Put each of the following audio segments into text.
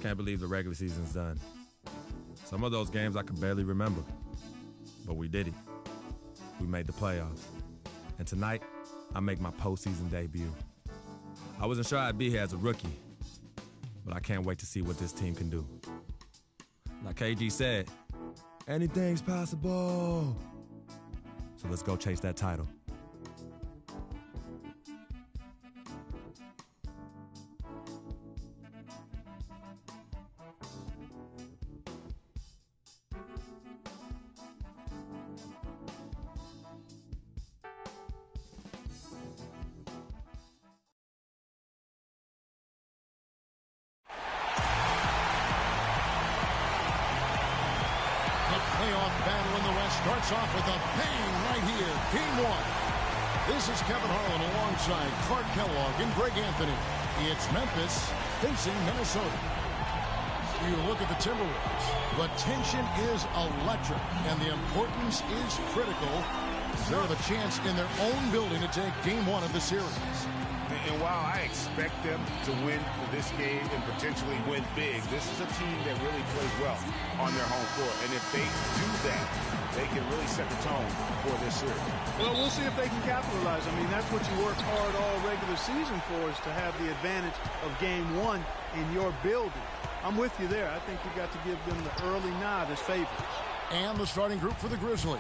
Can't believe the regular season's done. Some of those games I can barely remember. But we did it. We made the playoffs. And tonight, I make my postseason debut. I wasn't sure I'd be here as a rookie, but I can't wait to see what this team can do. Like KG said, anything's possible. So let's go chase that title. Playoff battle in the West starts off with a bang right here. Game one. This is Kevin Harlan alongside Clark Kellogg and Greg Anthony. It's Memphis facing Minnesota. You look at the Timberwolves. The tension is electric, and the importance is critical. They have a chance in their own building to take game one of the series. And while I expect them to win this game and potentially win big, this is a team that really plays well on their home court. And if they do that, they can really set the tone for this series. Well, we'll see if they can capitalize. I mean, that's what you work hard all regular season for, is to have the advantage of game one in your building. I'm with you there. I think you got to give them the early nod as favorites. And the starting group for the Grizzlies.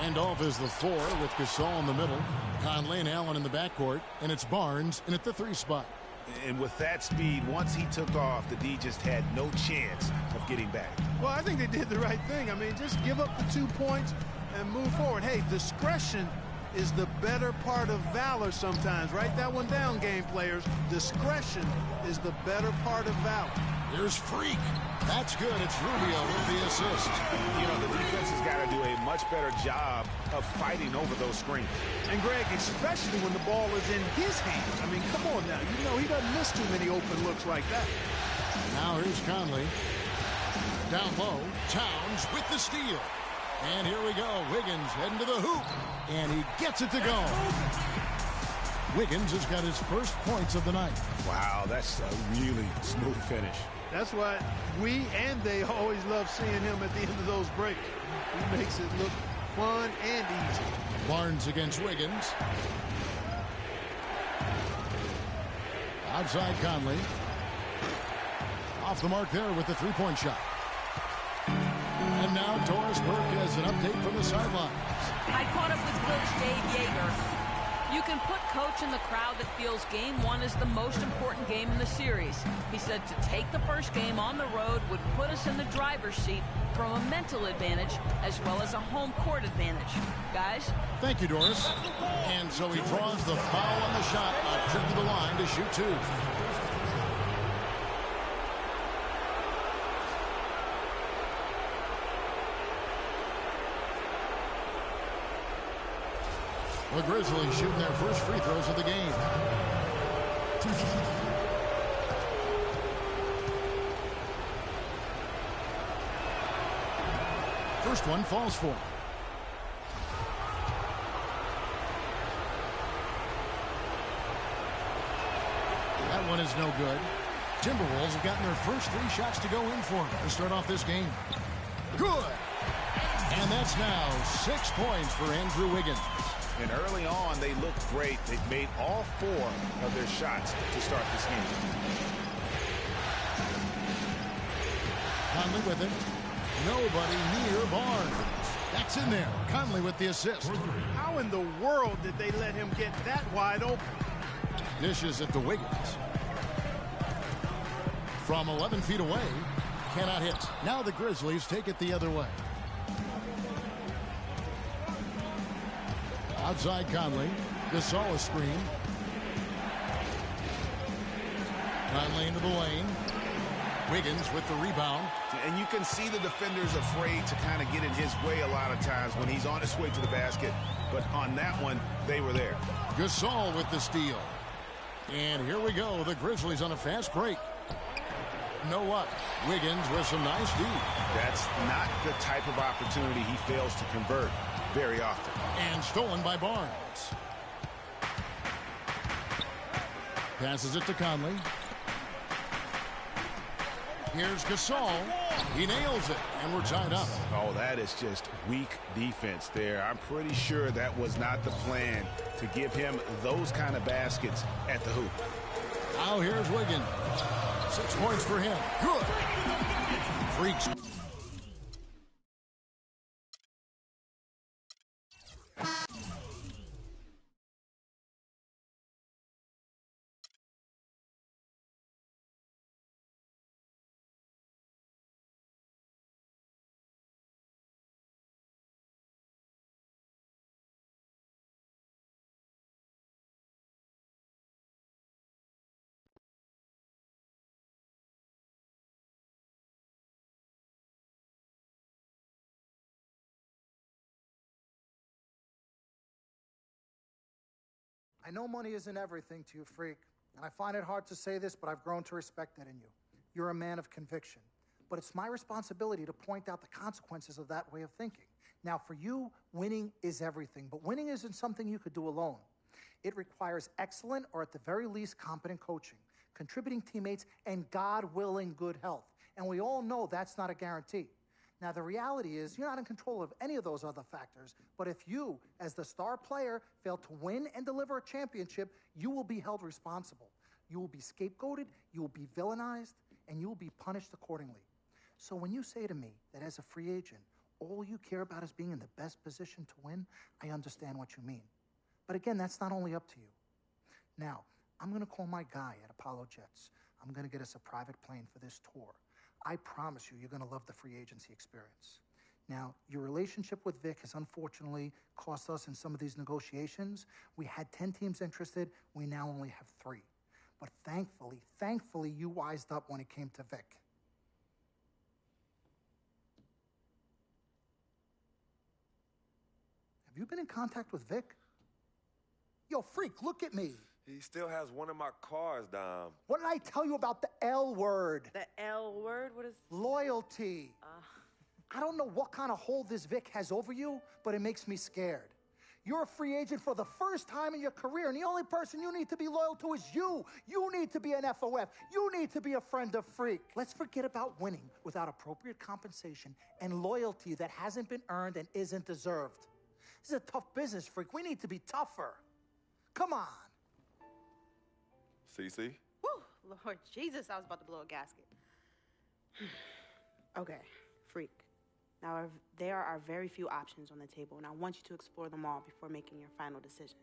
And off is the four with Gasol in the middle. Conley and Allen in the backcourt. And it's Barnes in at the 3 spot. And with that speed, once he took off, the D just had no chance of getting back. Well, I think they did the right thing. I mean, just give up the 2 points and move forward. Hey, discretion is the better part of valor sometimes. Write that one down, game players. Discretion is the better part of valor. Here's Freak. That's good. It's Rubio with the assist. You know, the defense has got to do a much better job of fighting over those screens. And, Greg, especially when the ball is in his hands. I mean, come on now. You know he doesn't miss too many open looks like that. Now here's Conley. Down low, Towns with the steal. And here we go. Wiggins heading to the hoop. And he gets it to go. Wiggins has got his first points of the night. Wow, that's a really smooth finish. That's why we and they always love seeing him at the end of those breaks. He makes it look fun and easy. Barnes against Wiggins. Outside Conley. Off the mark there with the 3-point shot. And now Doris Burke has an update from the sidelines. I caught up with Coach Dave Yeager. You can put Coach in the crowd that feels game one is the most important game in the series. He said to take the first game on the road would put us in the driver's seat from a mental advantage as well as a home court advantage. Guys? Thank you, Doris. And so he draws the foul on the shot. A trip to the line to shoot 2. The Grizzlies shooting their first free throws of the game. First one falls for him. That one is no good. Timberwolves have gotten their first 3 shots to go in for them to start off this game. Good! And that's now 6 points for Andrew Wiggins. And early on, they looked great. They've made all 4 of their shots to start this game. Conley with it. Nobody near Barnes. That's in there. Conley with the assist. How in the world did they let him get that wide open? Dishes it to Wiggins. From 11 feet away. Cannot hit. Now the Grizzlies take it the other way. Outside Conley. Gasol screen. Conley into the lane. Wiggins with the rebound. And you can see the defenders afraid to kind of get in his way a lot of times when he's on his way to the basket. But on that one, they were there. Gasol with the steal. And here we go. The Grizzlies on a fast break. No luck. Wiggins with some nice D. That's not the type of opportunity he fails to convert very often. And stolen by Barnes. Passes it to Conley. Here's Gasol. He nails it, and we're tied up. Oh, that is just weak defense there. I'm pretty sure that was not the plan to give him those kind of baskets at the hoop. Now here's Wiggins. 6 points for him. Good. Freaks. I know money isn't everything to you, Freak, and I find it hard to say this, but I've grown to respect that in you. You're a man of conviction, but it's my responsibility to point out the consequences of that way of thinking. Now, for you, winning is everything, but winning isn't something you could do alone. It requires excellent, or at the very least, competent coaching, contributing teammates, and God willing, good health. And we all know that's not a guarantee. Now, the reality is you're not in control of any of those other factors, but if you, as the star player, fail to win and deliver a championship, you will be held responsible. You will be scapegoated, you will be villainized, and you will be punished accordingly. So when you say to me that as a free agent, all you care about is being in the best position to win, I understand what you mean. But again, that's not only up to you. Now, I'm going to call my guy at Apollo Jets. I'm going to get us a private plane for this tour. I promise you, you're going to love the free agency experience. Now, your relationship with Vic has unfortunately cost us in some of these negotiations. We had 10 teams interested. We now only have 3. But thankfully, you wised up when it came to Vic. Have you been in contact with Vic? Yo, Freak, look at me. He still has one of my cars, Dom. What did I tell you about the L word? The L word? What is... Loyalty. I don't know what kind of hold this Vic has over you, but it makes me scared. You're a free agent for the first time in your career, and the only person you need to be loyal to is you. You need to be an FOF. You need to be a friend of Freak. Let's forget about winning without appropriate compensation and loyalty that hasn't been earned and isn't deserved. This is a tough business, Freak. We need to be tougher. Come on. CC? Woo, Lord Jesus, I was about to blow a gasket. Okay, Freak. Now, there are very few options on the table, and I want you to explore them all before making your final decision.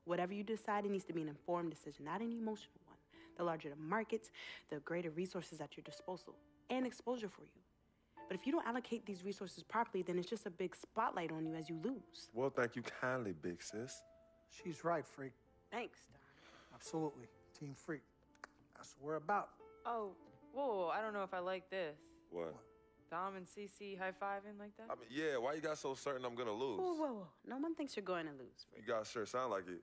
Whatever you decide, it needs to be an informed decision, not an emotional one. The larger the markets, the greater resources at your disposal, and exposure for you. But if you don't allocate these resources properly, then it's just a big spotlight on you as you lose. Well, thank you kindly, big sis. She's right, Freak. Thanks, Dom. Absolutely. Team Freak. That's what we're about. Oh, whoa, I don't know if I like this. What? Dom and CC high-fiving like that? I mean, yeah, why you got so certain I'm gonna lose? Whoa. No one thinks you're going to lose, Freak. You guys sure sound like it.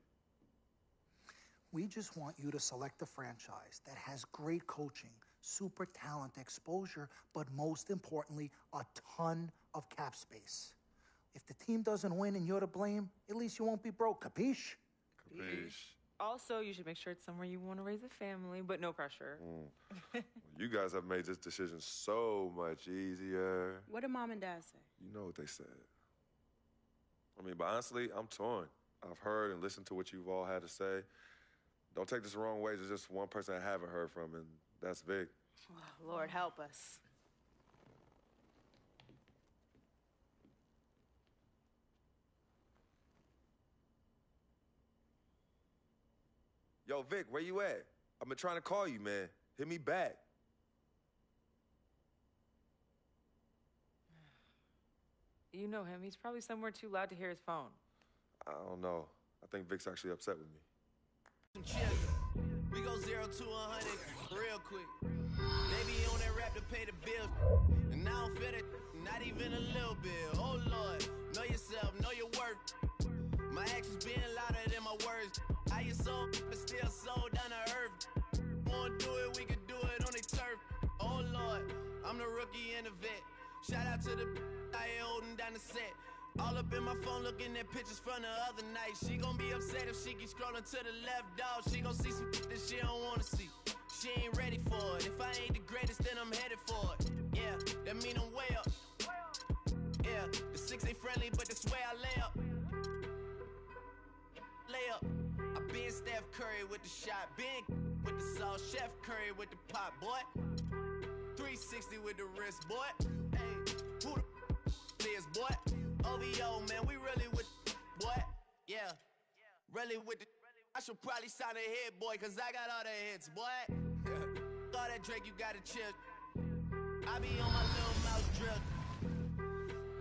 We just want you to select a franchise that has great coaching, super talent, exposure, but most importantly, a ton of cap space. If the team doesn't win and you're to blame, at least you won't be broke. Capiche? Capiche. Also, you should make sure it's somewhere you want to raise a family, but no pressure. Well, you guys have made this decision so much easier. What did Mom and Dad say? You know what they said. I mean, but honestly, I'm torn. I've heard and listened to what you've all had to say. Don't take this the wrong way. There's just one person I haven't heard from, and that's Vic. Oh, Lord, help us. Yo, Vic, where you at? I've been trying to call you, man. Hit me back. You know him. He's probably somewhere too loud to hear his phone. I don't know. I think Vic's actually upset with me. We go 0 to 100 real quick. Maybe on that rap to pay the bill. And I don't feel it, not even a little bit. Oh Lord, know yourself, know your worth. My actions being louder than my words. How you so, but still so down to earth. Wanna do it, we can do it on the turf. Oh Lord, I'm the rookie and the vet. Shout out to the I ain't holding down the set. All up in my phone looking at pictures from the other night. She gon' be upset if she keep scrolling to the left, dog. She gon' see some that she don't wanna see. she ain't ready for it. If I ain't the greatest, then I'm headed for it. Yeah, that mean I'm way up. Yeah, the 6 ain't friendly, but that's where I lay up. Lay up. I been Steph Curry with the shot, been with the sauce, Chef Curry with the pot, boy. 360 with the wrist, boy. Hey, who the is, boy? OVO, man, we really with boy. Yeah, really with the. I should probably sign a hit, boy, cause I got all the hits, boy. All that Drake, you gotta chill. I be on my little mouse drill.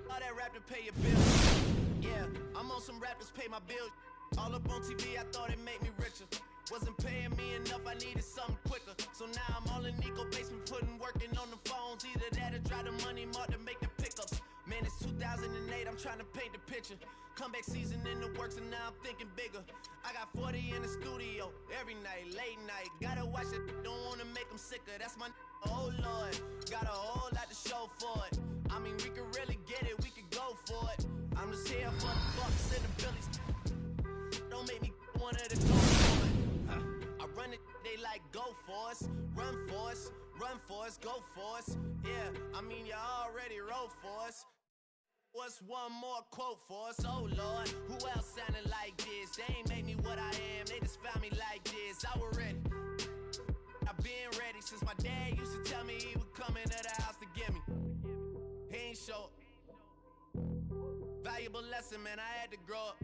All that rap to pay your bills. Yeah, I'm on some rappers pay my bills. All up on TV, I thought it made me richer. Wasn't paying me enough, I needed something quicker. So now I'm all in Nico basement, working on the phones. Either that or drive the money mark to make the pickups. Man, it's 2008, I'm trying to paint the picture. Comeback season in the works and now I'm thinking bigger. I got 40 in the studio, every night, late night. Gotta watch it, don't wanna make them sicker. That's my oh Lord, got a whole lot to show for it. I mean, we could really get it, we could go for it. I'm just here for the Bucks and the Billies. Don't make me one of the go for it. I run it, they like go for us, run for us, run for us, go for us. Yeah, I mean you already wrote for us. What's one more quote for us? Oh Lord, who else sounded like this? They ain't made me what I am, they just found me like this. I was ready, I've been ready since my dad used to tell me he would come into the house to get me. He ain't show up. Valuable lesson, man, I had to grow up.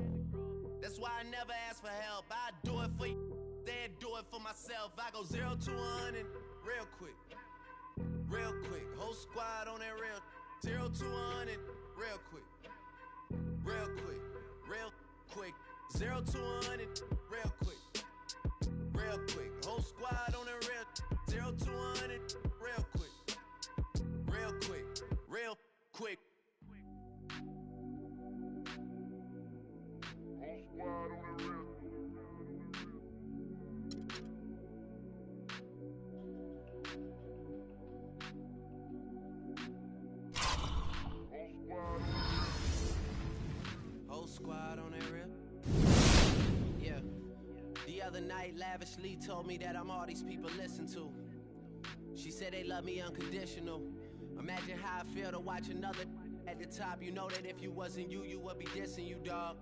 That's why I never ask for help. I do it for you, then do it for myself. I go 0 to 100 real quick, real quick. Whole squad on that real 0 to 100 real quick, real quick, real quick. 0 to 100 real quick, real quick. Whole squad on that real 0 to 100 real quick, real quick, real quick. Whole squad on that real. Yeah. The other night, Lavishly told me that I'm all these people listen to. She said they love me unconditional. Imagine how I feel to watch another at the top. You know that if you wasn't you, you would be dissing you, dog.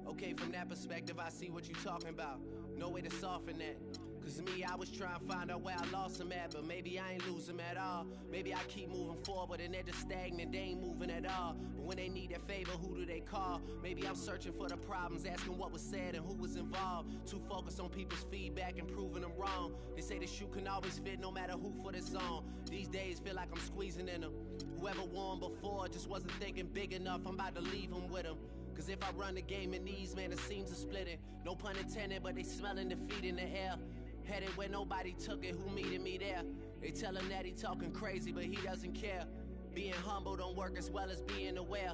Okay, from that perspective, I see what you talking about. No way to soften that. Cause me, I was trying to find out where I lost them at, but maybe I ain't lose them at all. Maybe I keep moving forward and they're just stagnant, they ain't moving at all. But when they need their favor, who do they call? Maybe I'm searching for the problems, asking what was said and who was involved. Too focused on people's feedback and proving them wrong. They say the shoe can always fit no matter who for this song. These days feel like I'm squeezing in them. Whoever won before just wasn't thinking big enough, I'm about to leave them with them. Cause if I run the game in these, man, the seams are splitting. No pun intended, but they smelling defeat in the air. Headed where nobody took it, who meeted me there? They tell him that he talking crazy, but he doesn't care. Being humble don't work as well as being aware.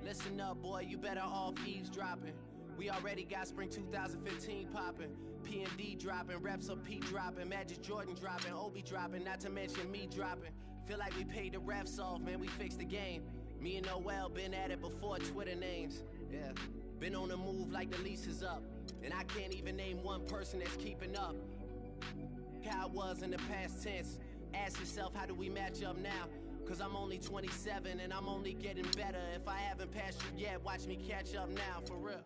Listen up, boy, you better off eavesdropping. We already got spring 2015 popping. P&D dropping, reps up P dropping, Magic Jordan dropping, Obi dropping, not to mention me dropping. Feel like we paid the refs off, man, we fixed the game. Me and Noel been at it before Twitter names. Yeah, been on the move like the lease is up. And I can't even name one person that's keeping up. How I was in the past tense. Ask yourself, how do we match up now? Cause I'm only 27 and I'm only getting better. If I haven't passed you yet, watch me catch up now, for real.